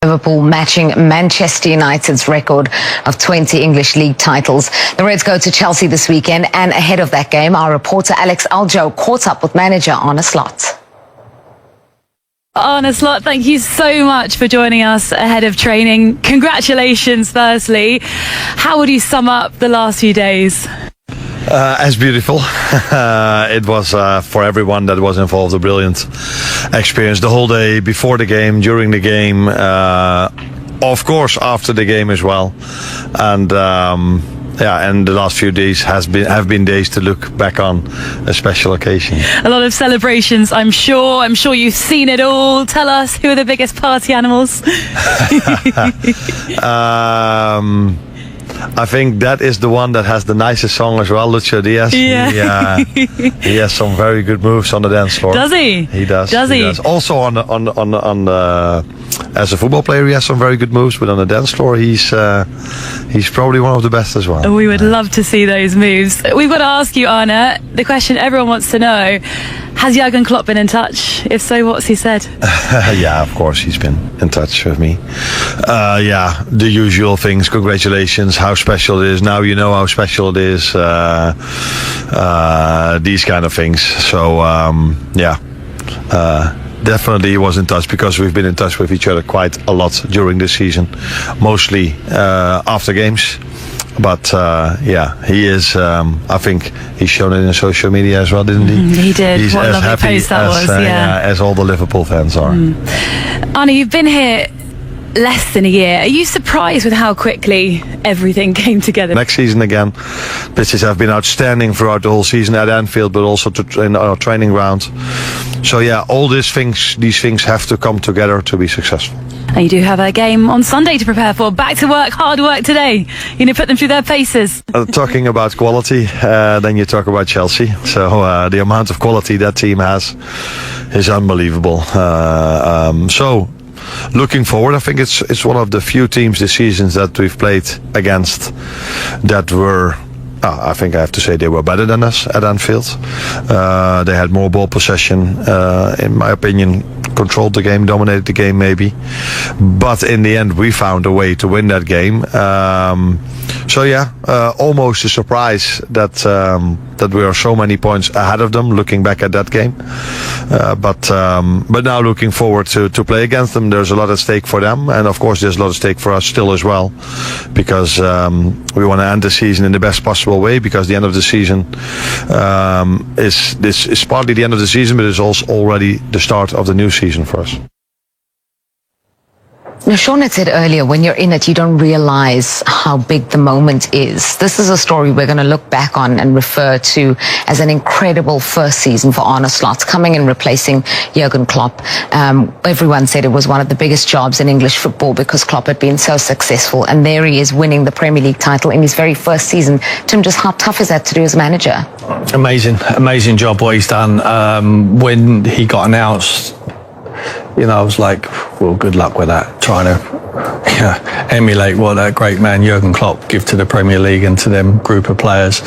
Liverpool matching Manchester United's record of 20 English league titles. The Reds go to Chelsea this weekend, and ahead of that game, our reporter Alex Aljo caught up with manager Arne Slot. Arne Slot, thank you so much for joining us ahead of training. Congratulations, firstly. How would you sum up the last few days? As beautiful. It was for everyone that was involved a brilliant experience. The whole day before the game, during the game, of course after the game as well, and and the last few days have been days to look back on, a special occasion. A lot of celebrations, I'm sure. I'm sure you've seen it all. Tell us, who are the biggest party animals? I think that is the one that has the nicest song as well, Lucio Diaz. Yeah. He has some very good moves on the dance floor. Does he? He does. Does he? Also on as a football player, he has some very good moves, but on the dance floor, he's probably one of the best as well. We would love to see those moves. We've got to ask you, Arne, the question everyone wants to know: has Jürgen Klopp been in touch? If so, what's he said? Yeah, of course he's been in touch with me. The usual things. Congratulations, how special it is. Now you know how special it is. These kind of things. So definitely he was in touch, because we've been in touch with each other quite a lot during this season, mostly after games. But he is. I think he's shown it in social media as well, didn't he? He did. He's what a as lovely happy post that was. as all the Liverpool fans are. Arne, you've been here less than a year. Are you surprised with how quickly everything came together? Next season again, pitches have been outstanding throughout the whole season at Anfield, but also in our training ground. So all these things have to come together to be successful. And you do have a game on Sunday to prepare for. Back to work, hard work today. You put them through their paces. Talking about quality, then you talk about Chelsea. So the amount of quality that team has is unbelievable. So looking forward, I think it's one of the few teams this season that we've played against that were, I think I have to say, they were better than us at Anfield. They had more ball possession, in my opinion, controlled the game, dominated the game maybe. But in the end, we found a way to win that game. Almost a surprise that we are so many points ahead of them, looking back at that game. But now looking forward to play against them. There's a lot at stake for them, and of course there's a lot at stake for us still as well, because we want to end the season in the best possible way, because the end of the season is partly the end of the season, but it's also already the start of the new season for us. Now, Sean had said earlier, when you're in it, you don't realize how big the moment is. This is a story we're going to look back on and refer to as an incredible first season for Arne Slot, coming and replacing Jürgen Klopp. Everyone said it was one of the biggest jobs in English football, because Klopp had been so successful. And there he is, winning the Premier League title in his very first season. Tim, just how tough is that to do as manager? Amazing job what he's done. When he got announced, I was like, well, good luck with that, trying to emulate what that great man Jürgen Klopp give to the Premier League and to them group of players.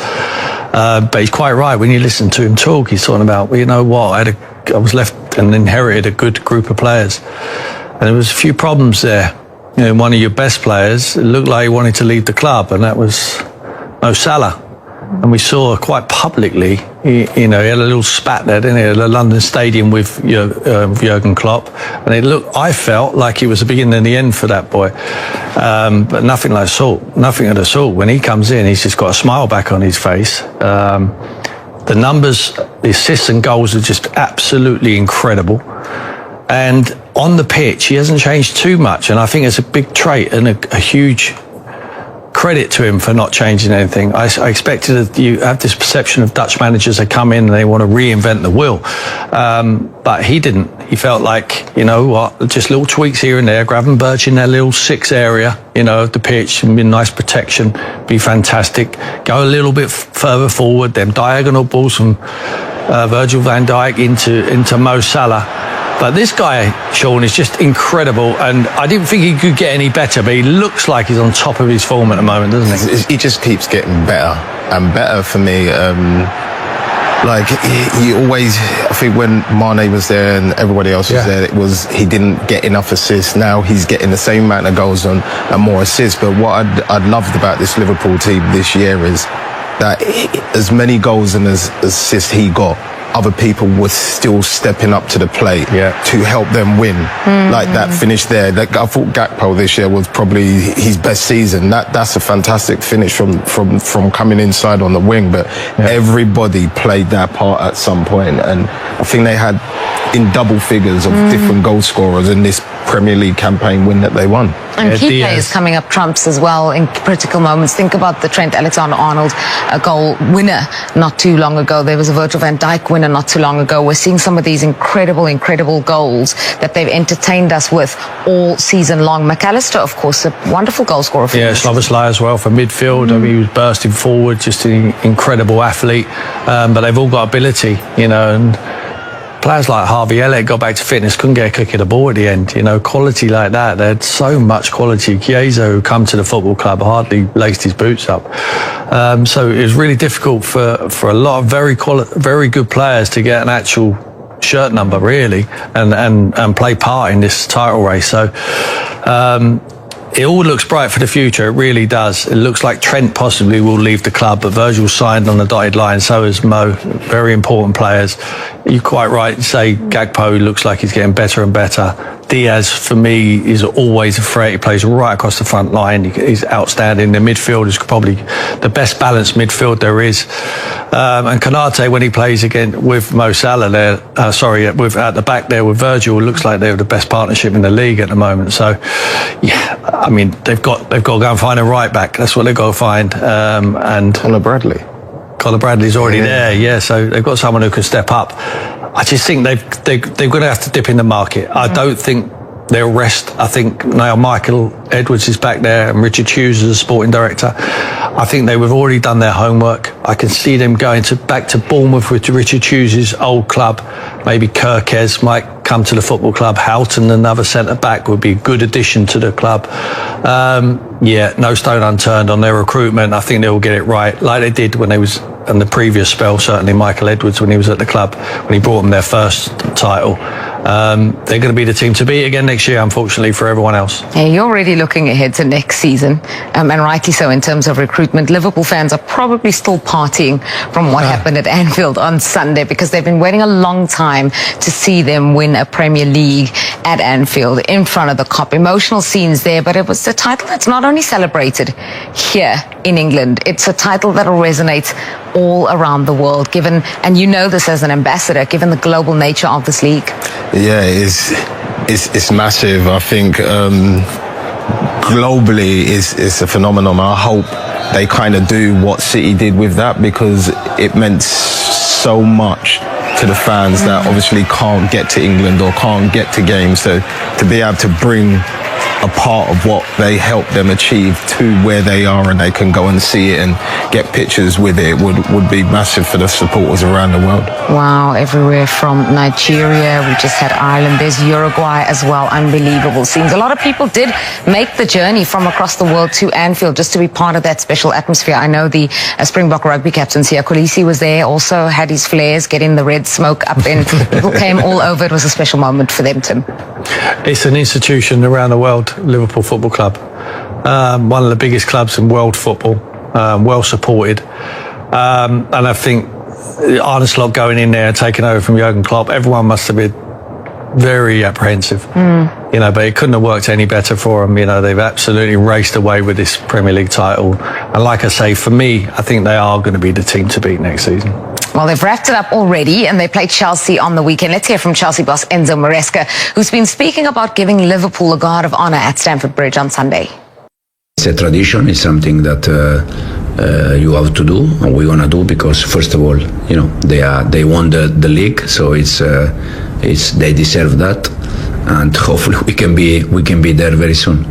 But he's quite right. When you listen to him talk, he's talking about, well, you know what, I was left and inherited a good group of players. And there was a few problems there. One of your best players, it looked like he wanted to leave the club, and that was Mo Salah. And we saw quite publicly, he had a little spat there, didn't he, at the London Stadium with Jürgen Klopp. And I felt like it was the beginning and the end for that boy. But nothing at all. When he comes in, he's just got a smile back on his face. The numbers, the assists and goals are just absolutely incredible. And on the pitch, he hasn't changed too much. And I think it's a big trait and a huge credit to him for not changing anything. I expected that you have this perception of Dutch managers that come in and they want to reinvent the wheel. But he didn't. He felt like, just little tweaks here and there, Gravenberch in their little 6 area, of the pitch, and be nice protection, be fantastic. Go a little bit further forward, them diagonal balls from Virgil van Dijk into Mo Salah. But this guy, Sean, is just incredible, and I didn't think he could get any better, but he looks like he's on top of his form at the moment, doesn't he? He just keeps getting better and better for me. Like he always, I think when Mane was there and everybody else was there, he didn't get enough assists. Now he's getting the same amount of goals and more assists. But what I'd loved about this Liverpool team this year is that as many goals and as assists he got, other people were still stepping up to the plate to help them win. Like that finish there. I thought Gakpo this year was probably his best season. That's a fantastic finish from coming inside on the wing. But everybody played their part at some point, and I think they had in double figures of different goal scorers in this Premier League campaign win that they won. And key players coming up trumps as well in critical moments. Think about the Trent Alexander-Arnold goal winner not too long ago. There was a Virgil van Dijk winner not too long ago. We're seeing some of these incredible goals that they've entertained us with all season long. McAllister, of course, a wonderful goal scorer. Szoboszlai as well for midfield. I mean, he was bursting forward, just an incredible athlete. But they've all got ability, and players like Harvey Elliott got back to fitness, couldn't get a kick of the ball at the end. Quality like that. They had so much quality. Chiesa, who come to the football club, hardly laced his boots up. So it was really difficult for a lot of very good players to get an actual shirt number, really, and play part in this title race. So it all looks bright for the future. It really does. It looks like Trent possibly will leave the club, but Virgil signed on the dotted line. So is Mo. Very important players. You're quite right to say Gakpo looks like he's getting better and better. Diaz, for me, is always a threat. He plays right across the front line. He's outstanding. The midfield is probably the best balanced midfield there is. And Konate, when he plays again with Mo Salah there, at the back there with Virgil, it looks like they're the best partnership in the league at the moment. So, I mean, they've got to go and find a right back. That's what they've got to find. And Conor Bradley. Conor Bradley's already there, so they've got someone who can step up. I just think they're going to have to dip in the market. I don't think they'll rest. I think now Michael Edwards is back there and Richard Hughes is the sporting director. I think they've already done their homework. I can see them going back to Bournemouth with Richard Hughes' old club. Maybe Kirkes might come to the football club. Houghton, another centre-back, would be a good addition to the club. No stone unturned on their recruitment. I think they'll get it right, like they did when they was in the previous spell, certainly Michael Edwards when he was at the club, when he brought them their first title. They're going to be the team to beat again next year, unfortunately, for everyone else. Yeah, you're already looking ahead to next season, and rightly so in terms of recruitment. Liverpool fans are probably still partying from what happened at Anfield on Sunday, because they've been waiting a long time to see them win a Premier League at Anfield in front of the Kop. Emotional scenes there, but it was a title that's not only celebrated here in England, it's a title that'll resonate all around the world, given, and you know this as an ambassador, given the global nature of this league. Yeah, it's massive. I think globally it's a phenomenon. I hope they kind of do what City did with that, because it meant so much to the fans that obviously can't get to England or can't get to games. So to be able to bring a part of what they helped them achieve to where they are, and they can go and see it and get pictures with it, would be massive for the supporters around the world. Wow, everywhere from Nigeria, we just had Ireland, there's Uruguay as well. Unbelievable scenes. A lot of people did make the journey from across the world to Anfield just to be part of that special atmosphere. I know the Springbok rugby captain Siya Kolisi was there, also had his flares, getting the red smoke up in. People came all over. It was a special moment for them, Tim. It's an institution around the world, Liverpool Football Club. One of the biggest clubs in world football, well supported. And I think Arne Slot going in there and taking over from Jürgen Klopp, everyone must have been very apprehensive. But it couldn't have worked any better for them. They've absolutely raced away with this Premier League title. And like I say, for me, I think they are going to be the team to beat next season. Well, they've wrapped it up already, and they played Chelsea on the weekend. Let's hear from Chelsea boss Enzo Maresca, who's been speaking about giving Liverpool a guard of honour at Stamford Bridge on Sunday. It's a tradition. It's something that you have to do, and we're gonna do, because first of all, they won the league, so it's they deserve that, and hopefully we can be there very soon.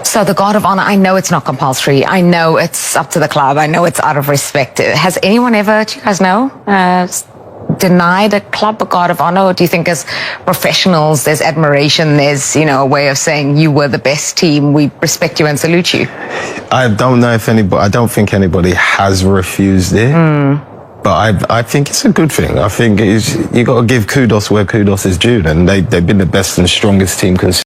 So the guard of honour, I know it's not compulsory. I know it's up to the club. I know it's out of respect. Has anyone ever, do you guys know, denied a club a guard of honor? Or do you think as professionals, there's admiration, there's, a way of saying you were the best team, we respect you and salute you? I don't know if anybody, I don't think anybody has refused it. But I think it's a good thing. I think you got to give kudos where kudos is due, and they've been the best and strongest team